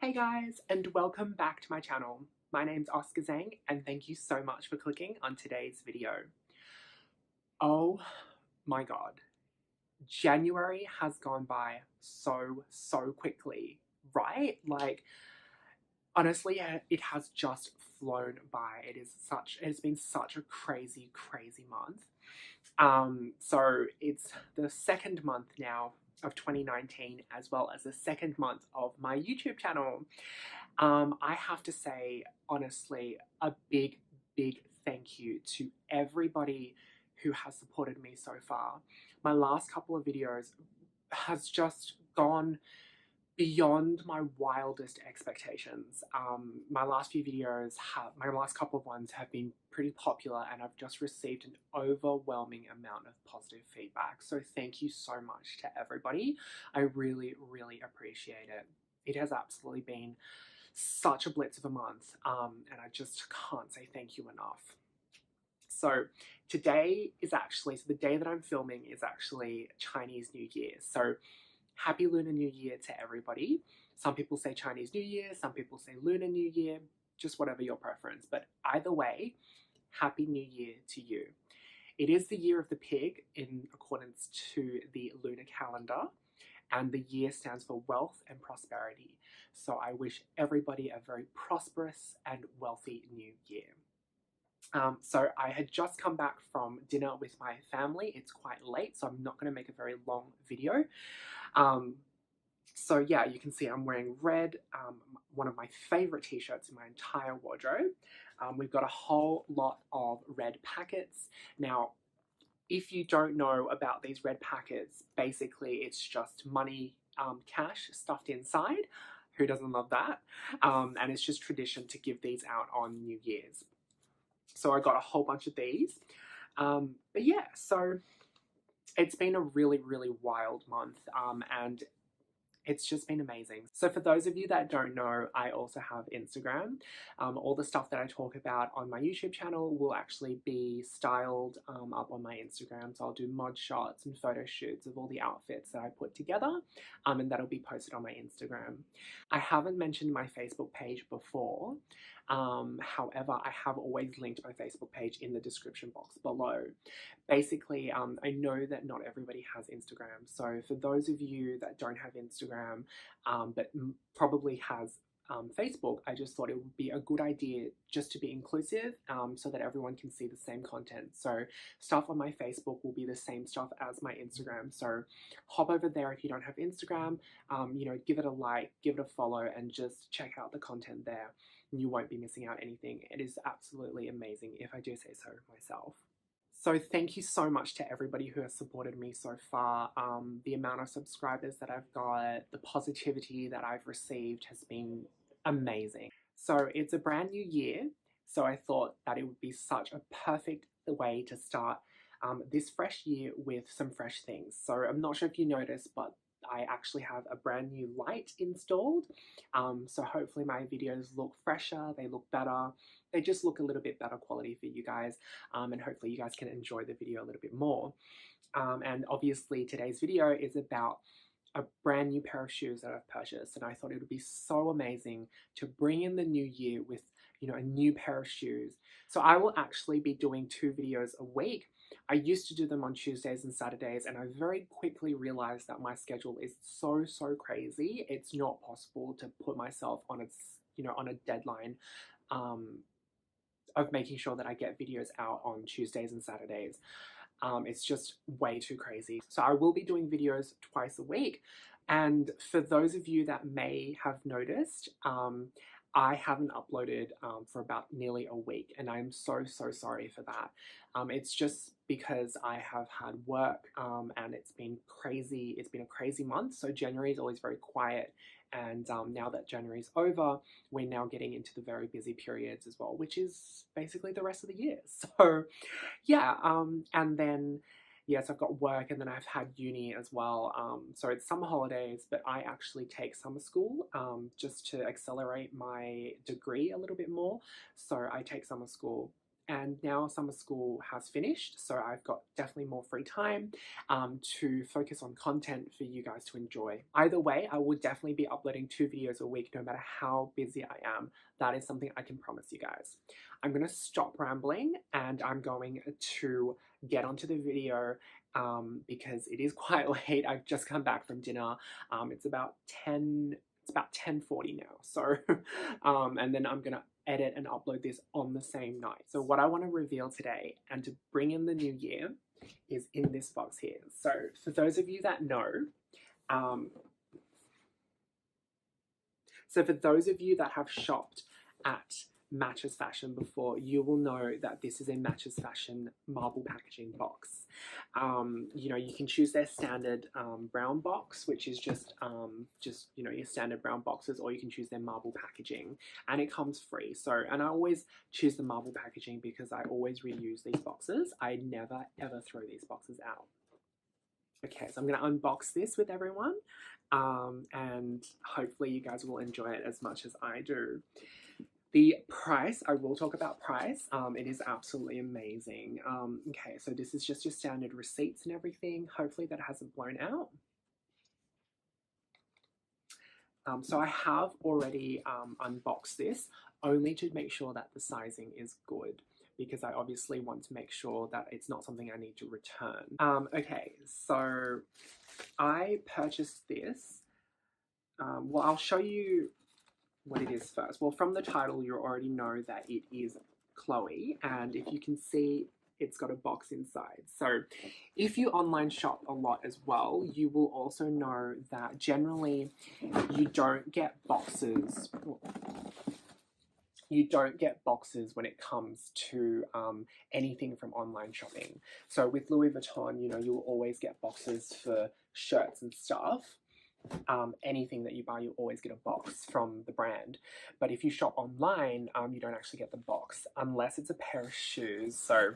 Hey guys, and welcome back to my channel. My name's Oscar Zhang, and thank you so much for clicking on today's video. Oh my god, January has gone by so quickly, right? Like, honestly, it has just flown by. It's been such a crazy month. So it's the second month now of 2019, as well as the second month of my YouTube channel. I have to say, honestly, a big thank you to everybody who has supported me so far. My last couple of videos has just gone beyond my wildest expectations. My last couple of ones have been pretty popular, and I've just received an overwhelming amount of positive feedback. So thank you so much to everybody. I really appreciate it. It has absolutely been such a blitz of a month, and I just can't say thank you enough. So the day that I'm filming is actually Chinese New Year. So Happy Lunar New Year to everybody. Some people say Chinese New Year, some people say Lunar New Year, just whatever your preference. But either way, Happy New Year to you. It is the year of the pig in accordance to the lunar calendar, and the year stands for wealth and prosperity. So I wish everybody a very prosperous and wealthy new year. So I had just come back from dinner with my family. It's quite late, so I'm not going to make a very long video. So yeah, you can see I'm wearing red, one of my favorite t-shirts in my entire wardrobe. We've got a whole lot of red packets. Now, if you don't know about these red packets, basically it's just money, cash stuffed inside. Who doesn't love that? And it's just tradition to give these out on New Year's. So I got a whole bunch of these. But yeah, so it's been a really wild month, and it's just been amazing. So for those of you that don't know, I also have Instagram. All the stuff that I talk about on my YouTube channel will actually be styled up on my Instagram. So I'll do mod shots and photo shoots of all the outfits that I put together, and that'll be posted on my Instagram. I haven't mentioned my Facebook page before. However, I have always linked my Facebook page in the description box below. Basically, I know that not everybody has Instagram. So for those of you that don't have Instagram, but probably has Facebook, I just thought it would be a good idea just to be inclusive, so that everyone can see the same content. So stuff on my Facebook will be the same stuff as my Instagram. So hop over there if you don't have Instagram, give it a like, give it a follow, and just check out the content there. You won't be missing out anything. It is absolutely amazing, if I do say so myself. So thank you so much to everybody who has supported me so far. The amount of subscribers that I've got, the positivity that I've received has been amazing. So it's a brand new year, so I thought that it would be such a perfect way to start this fresh year with some fresh things. So I'm not sure if you noticed, but I actually have a brand new light installed. So hopefully my videos look fresher, they look better, they just look a little bit better quality for you guys, and hopefully you guys can enjoy the video a little bit more. And obviously today's video is about a brand new pair of shoes that I've purchased, and I thought it would be so amazing to bring in the new year with, a new pair of shoes. So I will actually be doing 2 videos a week. I used to do them on Tuesdays and Saturdays, and I very quickly realized that my schedule is so crazy. It's not possible to put myself on a deadline of making sure that I get videos out on Tuesdays and Saturdays. It's just way too crazy. So I will be doing videos twice a week. And for those of you that may have noticed, I haven't uploaded for about nearly a week, and I'm so sorry for that. It's just because I have had work, and it's been crazy. It's been a crazy month. So January is always very quiet, and now that January's over, we're now getting into the very busy periods as well, which is basically the rest of the year. So yeah, and then yes, I've got work, and then I've had uni as well. So it's summer holidays, but I actually take summer school just to accelerate my degree a little bit more. So I take summer school, and now summer school has finished, so I've got definitely more free time to focus on content for you guys to enjoy. Either way, I will definitely be uploading 2 videos a week no matter how busy I am. That is something I can promise you guys. I'm going to stop rambling and I'm going to get onto the video because it is quite late. I've just come back from dinner. It's about 10:40 now. So, and then I'm gonna edit and upload this on the same night. So what I want to reveal today and to bring in the new year is in this box here. So for those of you that know, so for those of you that have shopped at Matches Fashion before, you will know that this is a Matches Fashion marble packaging box. You know, you can choose their standard brown box, which is just you know, your standard brown boxes, or you can choose their marble packaging, and it comes free. So, and I always choose the marble packaging because I always reuse these boxes. I never ever throw these boxes out. Okay, so I'm going to unbox this with everyone, and hopefully you guys will enjoy it as much as I do. The price, I will talk about price. It is absolutely amazing. Okay, so this is just your standard receipts and everything. Hopefully that hasn't blown out. So I have already unboxed this only to make sure that the sizing is good, because I obviously want to make sure that it's not something I need to return. Okay, so I purchased this. Well, I'll show you what it is first. Well, from the title, you already know that it is Chloe, and if you can see, it's got a box inside. So if you online shop a lot as well, you will also know that generally you don't get boxes. You don't get boxes when it comes to anything from online shopping. So with Louis Vuitton, you know, you'll always get boxes for shirts and stuff. Anything that you buy, you always get a box from the brand. But if you shop online, you don't actually get the box unless it's a pair of shoes. So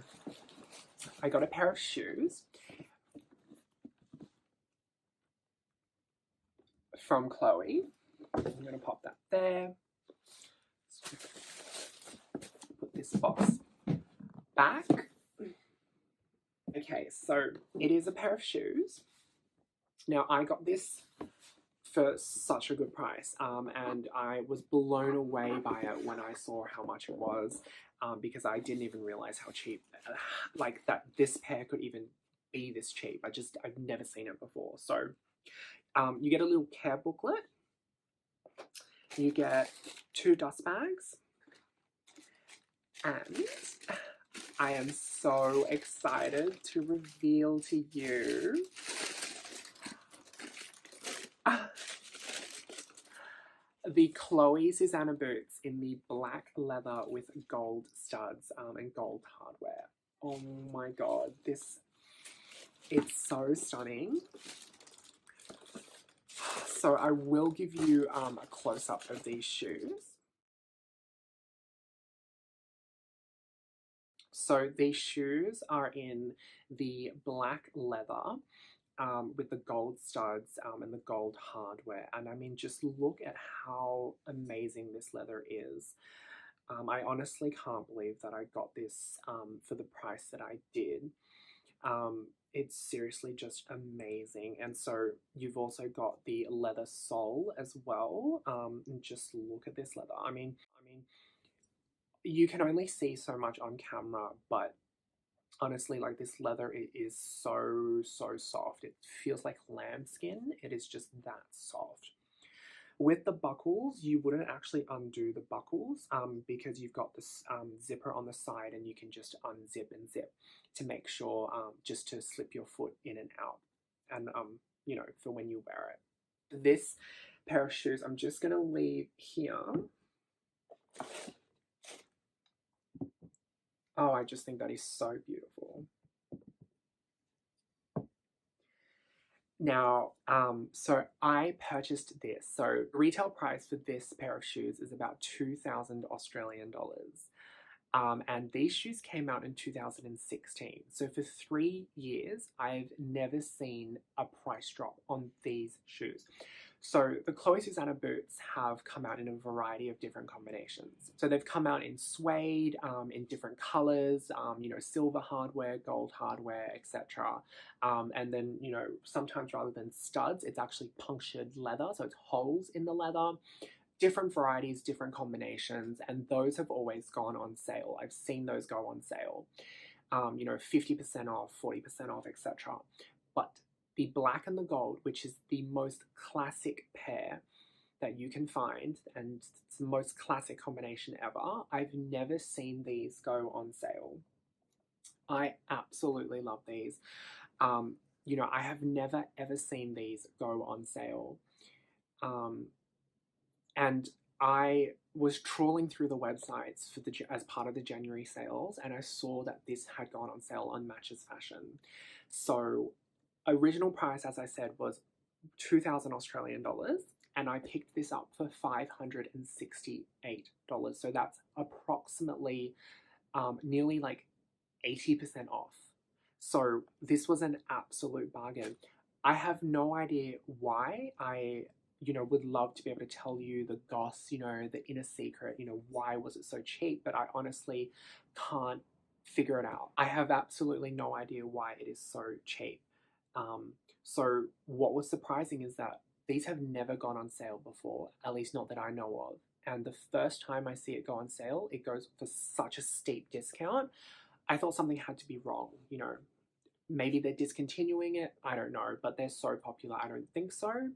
I got a pair of shoes from Chloe. I'm going to pop that there. Put this box back. Okay, so it is a pair of shoes. Now I got this for such a good price, and I was blown away by it when I saw how much it was, because I didn't even realize how cheap, like that this pair could even be this cheap. I've never seen it before. So you get a little care booklet, you get 2 dust bags, and I am so excited to reveal to you the Chloe Susanna boots in the black leather with gold studs and gold hardware. Oh my god, it's so stunning. So I will give you a close-up of these shoes. So these shoes are in the black leather with the gold studs and the gold hardware. And I mean, just look at how amazing this leather is. I honestly can't believe that I got this for the price that I did. It's seriously just amazing. And so you've also got the leather sole as well. And just look at this leather. I mean, you can only see so much on camera, but honestly, like, this leather, it is so soft. It feels like lambskin. It is just that soft. With the buckles, you wouldn't actually undo the buckles because you've got this zipper on the side, and you can just unzip and zip to make sure, just to slip your foot in and out, and you know, for when you wear it. This pair of shoes, I'm just gonna leave here. Oh, I just think that is so beautiful. Now, so I purchased this. So retail price for this pair of shoes is about 2,000 Australian dollars. And these shoes came out in 2016. So for 3 years, I've never seen a price drop on these shoes. So the Chloe Susanna boots have come out in a variety of different combinations. So they've come out in suede, in different colors, you know, silver hardware, gold hardware, etc. And then, you know, sometimes rather than studs, it's actually punctured leather, so it's holes in the leather. Different varieties, different combinations, and those have always gone on sale. I've seen those go on sale. You know, 50% off, 40% off, etc. But the black and the gold, which is the most classic pair that you can find, and it's the most classic combination ever, I've never seen these go on sale. I absolutely love these. You know, I have never ever seen these go on sale. And I was trawling through the websites for as part of the January sales, and I saw that this had gone on sale on Matches Fashion. So original price, as I said, was 2,000 Australian dollars, and I picked this up for $568. So that's approximately nearly like 80% off. So this was an absolute bargain. I have no idea why. I, you know, would love to be able to tell you the goss, you know, the inner secret, you know, why was it so cheap, but I honestly can't figure it out. I have absolutely no idea why it is so cheap. So what was surprising is that these have never gone on sale before, at least not that I know of. And the first time I see it go on sale, it goes for such a steep discount. I thought something had to be wrong, you know. Maybe they're discontinuing it, I don't know, but they're so popular, I don't think so.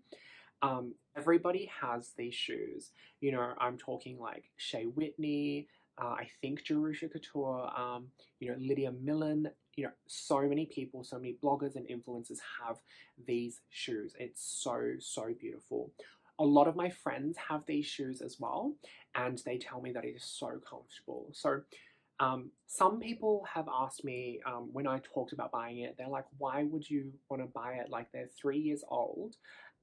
Everybody has these shoes. You know, I'm talking like Shea Whitney, I think Jerusha Couture, you know, Lydia Millen, you know, so many people, so many bloggers and influencers have these shoes. It's so, so beautiful. A lot of my friends have these shoes as well, and they tell me that it is so comfortable. So some people have asked me when I talked about buying it, they're like, why would you want to buy it? Like, they're 3 years old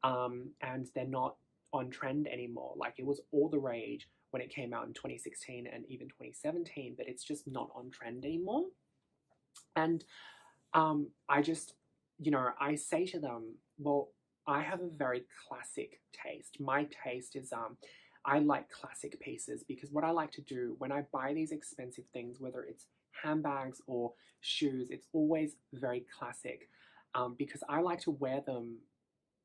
and they're not on trend anymore. Like, it was all the rage when it came out in 2016 and even 2017, but it's just not on trend anymore. And I just, you know, I say to them, well, I have a very classic taste. My taste is I like classic pieces, because what I like to do when I buy these expensive things, whether it's handbags or shoes, it's always very classic, because I like to wear them,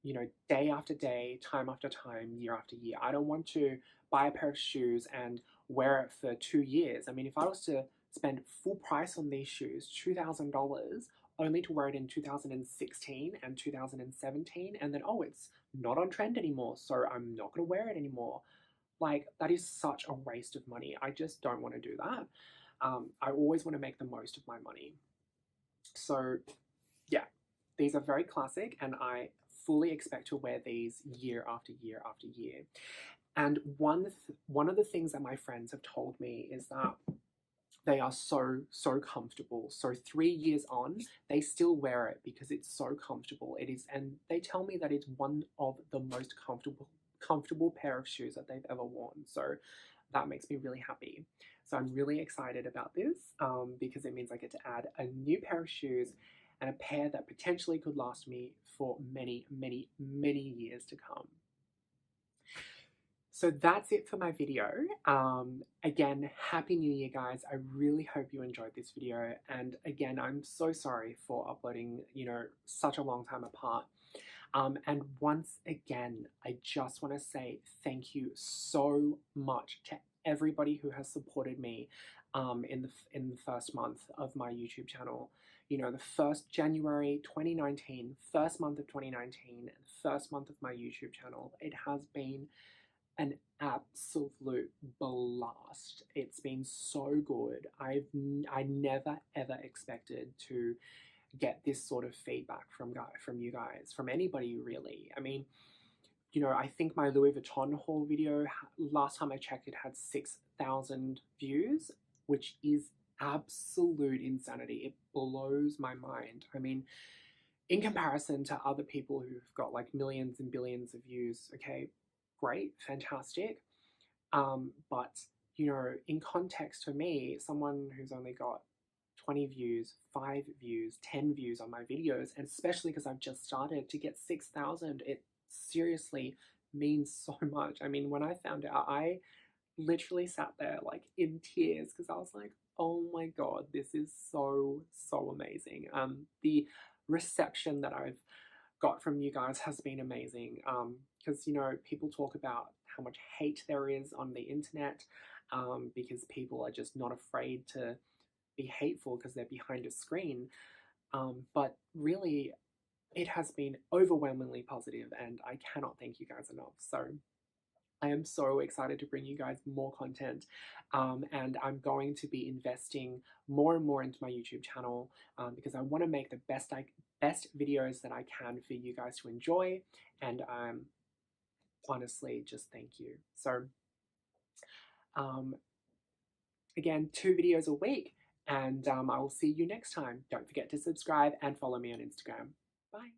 you know, day after day, time after time, year after year. I don't want to buy a pair of shoes and wear it for 2 years. I mean, if I was to spend full price on these shoes, $2,000, only to wear it in 2016 and 2017, and then, oh, it's not on trend anymore, so I'm not going to wear it anymore. Like, that is such a waste of money. I just don't want to do that. I always want to make the most of my money. So, yeah, these are very classic, and I fully expect to wear these year after year after year. And one of the things that my friends have told me is that they are so, so comfortable. So 3 years on, they still wear it because it's so comfortable. It is, and they tell me that it's one of the most comfortable pair of shoes that they've ever worn. So that makes me really happy. So I'm really excited about this because it means I get to add a new pair of shoes, and a pair that potentially could last me for many, many, many years to come. So that's it for my video. Again, Happy New Year, guys. I really hope you enjoyed this video. And again, I'm so sorry for uploading, you know, such a long time apart. And once again, I just want to say thank you so much to everybody who has supported me in the first month of my YouTube channel. You know, the first January 2019, first month of 2019, first month of my YouTube channel. It has been an absolute blast. It's been so good. I never ever expected to get this sort of feedback from you guys, from anybody really. I mean, you know, I think my Louis Vuitton haul video, last time I checked, it had 6,000 views, which is absolute insanity. It blows my mind. I mean, in comparison to other people who've got like millions and billions of views, okay, great, fantastic. But, you know, in context for me, someone who's only got 20 views, 5 views, 10 views on my videos, and especially because I've just started, to get 6,000, seriously means so much. I mean, when I found out, I literally sat there like in tears because I was like, oh my god, this is so, so amazing. The reception that I've got from you guys has been amazing. Because, you know, people talk about how much hate there is on the internet, because people are just not afraid to be hateful because they're behind a screen. But really, it has been overwhelmingly positive, and I cannot thank you guys enough. So I am so excited to bring you guys more content, and I'm going to be investing more and more into my YouTube channel, because I want to make the best videos that I can for you guys to enjoy, and honestly, just thank you. So um, again, 2 videos a week, and I will see you next time. Don't forget to subscribe and follow me on Instagram. Bye.